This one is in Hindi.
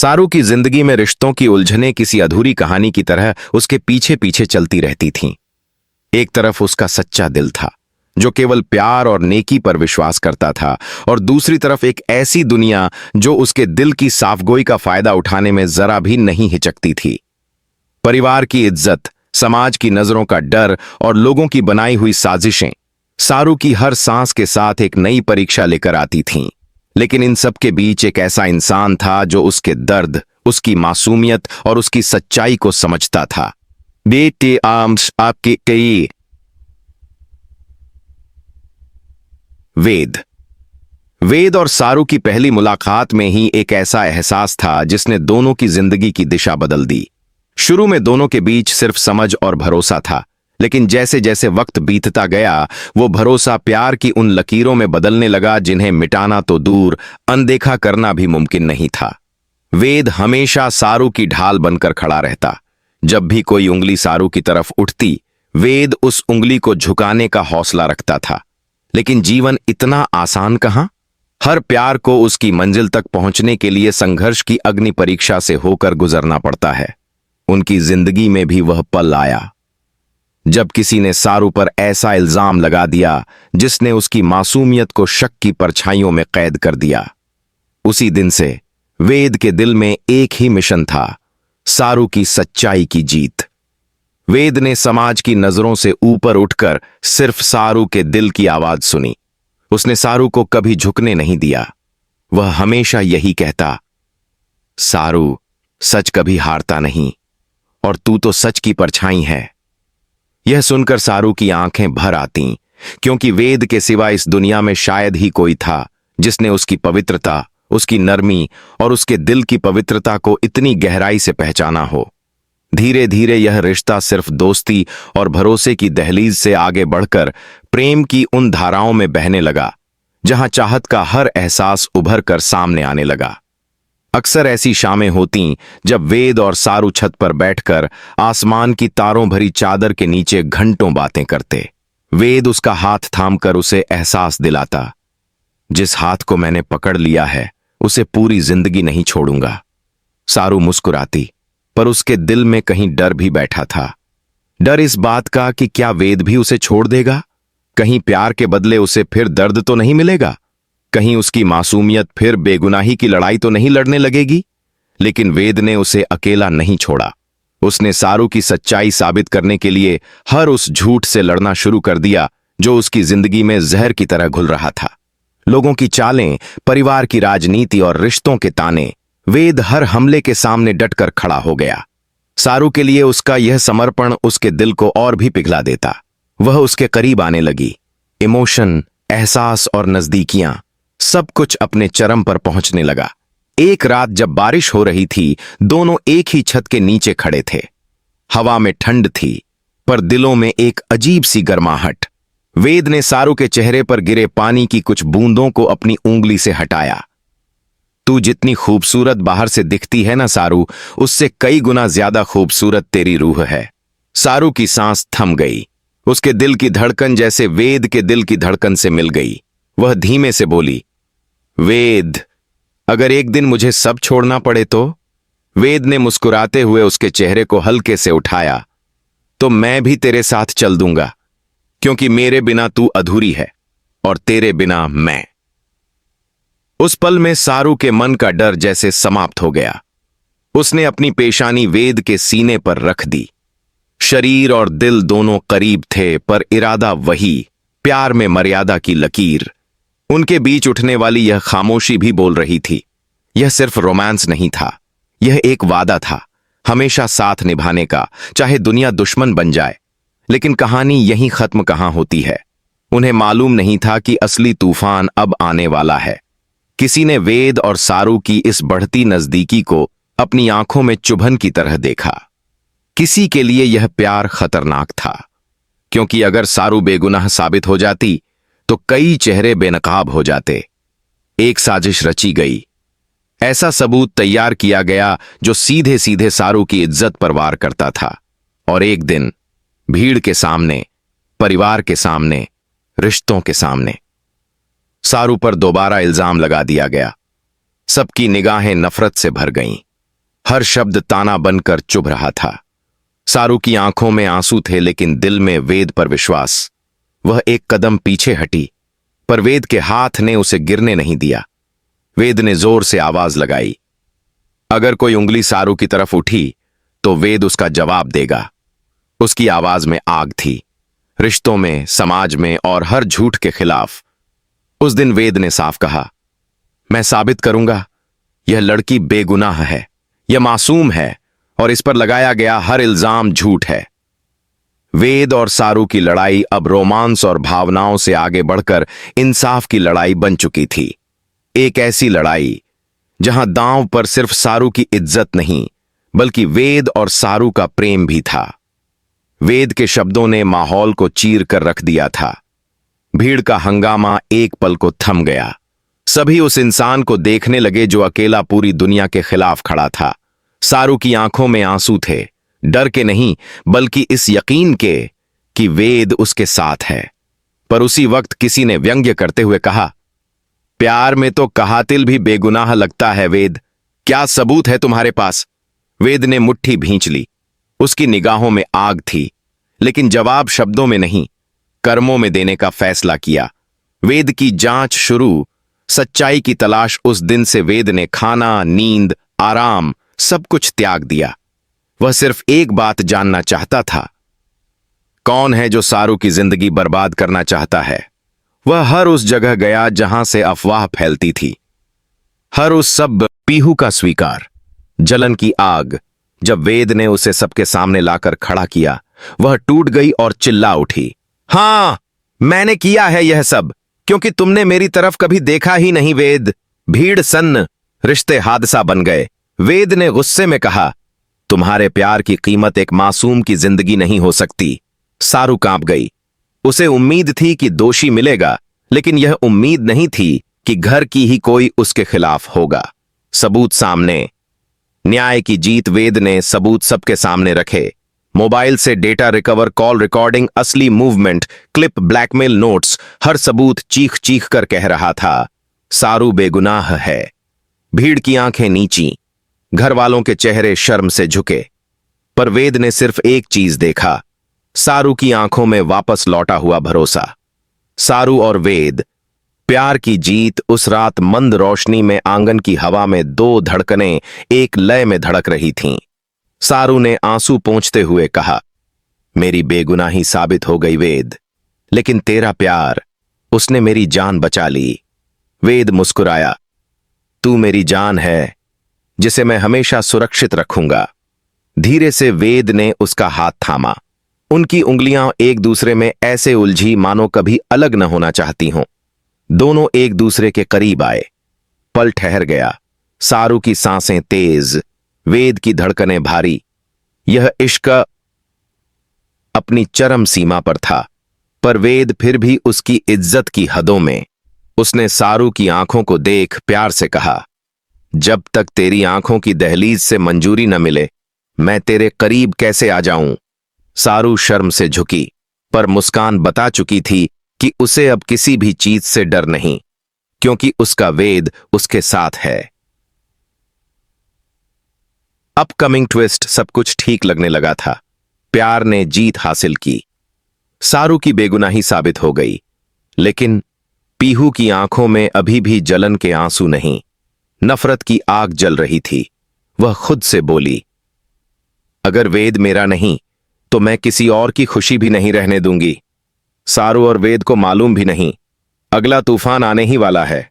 सारू की जिंदगी में रिश्तों की उलझनें किसी अधूरी कहानी की तरह उसके पीछे पीछे चलती रहती थीं। एक तरफ उसका सच्चा दिल था जो केवल प्यार और नेकी पर विश्वास करता था, और दूसरी तरफ एक ऐसी दुनिया जो उसके दिल की साफगोई का फायदा उठाने में जरा भी नहीं हिचकती थी। परिवार की इज्जत, समाज की नजरों का डर और लोगों की बनाई हुई साजिशें सारू की हर सांस के साथ एक नई परीक्षा लेकर आती थीं। लेकिन इन सब के बीच एक ऐसा इंसान था जो उसके दर्द, उसकी मासूमियत और उसकी सच्चाई को समझता था। बेटे आम्स आपके कई वेद और सारू की पहली मुलाकात में ही एक ऐसा एहसास था जिसने दोनों की जिंदगी की दिशा बदल दी। शुरू में दोनों के बीच सिर्फ समझ और भरोसा था, लेकिन जैसे जैसे वक्त बीतता गया वो भरोसा प्यार की उन लकीरों में बदलने लगा जिन्हें मिटाना तो दूर, अनदेखा करना भी मुमकिन नहीं था। वेद हमेशा सारू की ढाल बनकर खड़ा रहता। जब भी कोई उंगली सारू की तरफ उठती, वेद उस उंगली को झुकाने का हौसला रखता था। लेकिन जीवन इतना आसान कहां? हर प्यार को उसकी मंजिल तक पहुंचने के लिए संघर्ष की अग्नि परीक्षा से होकर गुजरना पड़ता है। उनकी जिंदगी में भी वह पल आया जब किसी ने सारू पर ऐसा इल्जाम लगा दिया जिसने उसकी मासूमियत को शक की परछाइयों में कैद कर दिया। उसी दिन से वेद के दिल में एक ही मिशन था, सारू की सच्चाई की जीत। वेद ने समाज की नजरों से ऊपर उठकर सिर्फ सारू के दिल की आवाज सुनी। उसने सारू को कभी झुकने नहीं दिया। वह हमेशा यही कहता, सारू, सच कभी हारता नहीं और तू तो सच की परछाई है। यह सुनकर सारू की आंखें भर आतीं, क्योंकि वेद के सिवा इस दुनिया में शायद ही कोई था जिसने उसकी पवित्रता, उसकी नरमी और उसके दिल की पवित्रता को इतनी गहराई से पहचाना हो। धीरे धीरे यह रिश्ता सिर्फ दोस्ती और भरोसे की दहलीज से आगे बढ़कर प्रेम की उन धाराओं में बहने लगा जहां चाहत का हर एहसास उभर कर सामने आने लगा। अक्सर ऐसी शामें होतीं जब वेद और सारू छत पर बैठकर आसमान की तारों भरी चादर के नीचे घंटों बातें करते। वेद उसका हाथ थामकर उसे एहसास दिलाता, जिस हाथ को मैंने पकड़ लिया है उसे पूरी जिंदगी नहीं छोड़ूंगा। सारू मुस्कुराती, पर उसके दिल में कहीं डर भी बैठा था। डर इस बात का कि क्या वेद भी उसे छोड़ देगा? कहीं प्यार के बदले उसे फिर दर्द तो नहीं मिलेगा? कहीं उसकी मासूमियत फिर बेगुनाही की लड़ाई तो नहीं लड़ने लगेगी? लेकिन वेद ने उसे अकेला नहीं छोड़ा। उसने सारू की सच्चाई साबित करने के लिए हर उस झूठ से लड़ना शुरू कर दिया जो उसकी जिंदगी में जहर की तरह घुल रहा था। लोगों की चालें, परिवार की राजनीति और रिश्तों के ताने, वेद हर हमले के सामने डटकर खड़ा हो गया। सारू के लिए उसका यह समर्पण उसके दिल को और भी पिघला देता। वह उसके करीब आने लगी। इमोशन, एहसास और नजदीकियां, सब कुछ अपने चरम पर पहुंचने लगा। एक रात जब बारिश हो रही थी, दोनों एक ही छत के नीचे खड़े थे। हवा में ठंड थी, पर दिलों में एक अजीब सी गर्माहट। वेद ने सारू के चेहरे पर गिरे पानी की कुछ बूंदों को अपनी उंगली से हटाया। तू जितनी खूबसूरत बाहर से दिखती है ना सारू, उससे कई गुना ज्यादा खूबसूरत तेरी रूह है। सारू की सांस थम गई। उसके दिल की धड़कन जैसे वेद के दिल की धड़कन से मिल गई। वह धीमे से बोली, वेद, अगर एक दिन मुझे सब छोड़ना पड़े तो? वेद ने मुस्कुराते हुए उसके चेहरे को हल्के से उठाया, तो मैं भी तेरे साथ चल दूंगा, क्योंकि मेरे बिना तू अधूरी है और तेरे बिना मैं। उस पल में सारू के मन का डर जैसे समाप्त हो गया। उसने अपनी पेशानी वेद के सीने पर रख दी। शरीर और दिल दोनों करीब थे, पर इरादा वही, प्यार में मर्यादा की लकीर। उनके बीच उठने वाली यह खामोशी भी बोल रही थी। यह सिर्फ रोमांस नहीं था, यह एक वादा था, हमेशा साथ निभाने का, चाहे दुनिया दुश्मन बन जाए। लेकिन कहानी यहीं खत्म कहां होती है। उन्हें मालूम नहीं था कि असली तूफान अब आने वाला है। किसी ने वेद और सारू की इस बढ़ती नजदीकी को अपनी आंखों में चुभन की तरह देखा। किसी के लिए यह प्यार खतरनाक था, क्योंकि अगर सारू बेगुनाह साबित हो जाती तो कई चेहरे बेनकाब हो जाते। एक साजिश रची गई। ऐसा सबूत तैयार किया गया जो सीधे सीधे सारू की इज्जत पर वार करता था। और एक दिन भीड़ के सामने, परिवार के सामने, रिश्तों के सामने सारू पर दोबारा इल्जाम लगा दिया गया। सबकी निगाहें नफरत से भर गईं। हर शब्द ताना बनकर चुभ रहा था। सारू की आंखों में आंसू थे, लेकिन दिल में वेद पर विश्वास। वह एक कदम पीछे हटी, पर वेद के हाथ ने उसे गिरने नहीं दिया। वेद ने जोर से आवाज लगाई। अगर कोई उंगली सारू की तरफ उठी तो वेद उसका जवाब देगा। उसकी आवाज में आग थी, रिश्तों में, समाज में और हर झूठ के खिलाफ। उस दिन वेद ने साफ कहा, मैं साबित करूंगा, यह लड़की बेगुनाह है, यह मासूम है और इस पर लगाया गया हर इल्जाम झूठ है। वेद और सारू की लड़ाई अब रोमांस और भावनाओं से आगे बढ़कर इंसाफ की लड़ाई बन चुकी थी। एक ऐसी लड़ाई जहां दांव पर सिर्फ सारू की इज्जत नहीं, बल्कि वेद और सारू का प्रेम भी था। वेद के शब्दों ने माहौल को चीर कर रख दिया था। भीड़ का हंगामा एक पल को थम गया। सभी उस इंसान को देखने लगे जो अकेला पूरी दुनिया के खिलाफ खड़ा था। सारू की आंखों में आंसू थे, डर के नहीं, बल्कि इस यकीन के कि वेद उसके साथ है। पर उसी वक्त किसी ने व्यंग्य करते हुए कहा, प्यार में तो कहातिल भी बेगुनाह लगता है वेद, क्या सबूत है तुम्हारे पास? वेद ने मुट्ठी भींच ली। उसकी निगाहों में आग थी, लेकिन जवाब शब्दों में नहीं, कर्मों में देने का फैसला किया। वेद की जांच शुरू, सच्चाई की तलाश। उस दिन से वेद ने खाना, नींद, आराम सब कुछ त्याग दिया। वह सिर्फ एक बात जानना चाहता था, कौन है जो सारू की जिंदगी बर्बाद करना चाहता है। वह हर उस जगह गया जहां से अफवाह फैलती थी, हर उस सब पीहू का स्वीकार, जलन की आग। जब वेद ने उसे सबके सामने लाकर खड़ा किया, वह टूट गई और चिल्ला उठी, हां, मैंने किया है यह सब, क्योंकि तुमने मेरी तरफ कभी देखा ही नहीं वेद। भीड़ सन्न, रिश्ते हादसा बन गए। वेद ने गुस्से में कहा, तुम्हारे प्यार की कीमत एक मासूम की जिंदगी नहीं हो सकती। सारू कांप गई। उसे उम्मीद थी कि दोषी मिलेगा, लेकिन यह उम्मीद नहीं थी कि घर की ही कोई उसके खिलाफ होगा। सबूत सामने, न्याय की जीत। वेद ने सबूत सबके सामने रखे। मोबाइल से डेटा रिकवर, कॉल रिकॉर्डिंग, असली मूवमेंट, क्लिप, ब्लैकमेल नोट्स, हर सबूत चीख चीख कर कह रहा था, सारू बेगुनाह है। भीड़ की आंखें नीची, घर वालों के चेहरे शर्म से झुके। पर वेद ने सिर्फ एक चीज देखा, सारू की आंखों में वापस लौटा हुआ भरोसा। सारू और वेद, प्यार की जीत। उस रात मंद रोशनी में आंगन की हवा में दो धड़कनें एक लय में धड़क रही थीं। सारू ने आंसू पोंछते हुए कहा, मेरी बेगुनाही साबित हो गई वेद, लेकिन तेरा प्यार, उसने मेरी जान बचा ली। वेद मुस्कुराया, तू मेरी जान है जिसे मैं हमेशा सुरक्षित रखूंगा। धीरे से वेद ने उसका हाथ थामा। उनकी उंगलियां एक दूसरे में ऐसे उलझी मानो कभी अलग न होना चाहती हों। दोनों एक दूसरे के करीब आए। पल ठहर गया। सारू की सांसें तेज, वेद की धड़कनें भारी। यह इश्क अपनी चरम सीमा पर था, पर वेद फिर भी उसकी इज्जत की हदों में। उसने सारू की आंखों को देख प्यार से कहा, जब तक तेरी आंखों की दहलीज से मंजूरी न मिले, मैं तेरे करीब कैसे आ जाऊं। सारू शर्म से झुकी, पर मुस्कान बता चुकी थी कि उसे अब किसी भी चीज से डर नहीं, क्योंकि उसका वेद उसके साथ है। Upcoming twist. सब कुछ ठीक लगने लगा था। प्यार ने जीत हासिल की। सारू की बेगुनाही साबित हो गई, लेकिन पीहू की आंखों में अभी भी जलन के आंसू नहीं, नफरत की आग जल रही थी। वह खुद से बोली, अगर वेद मेरा नहीं तो मैं किसी और की खुशी भी नहीं रहने दूंगी। सारू और वेद को मालूम भी नहीं, अगला तूफान आने ही वाला है।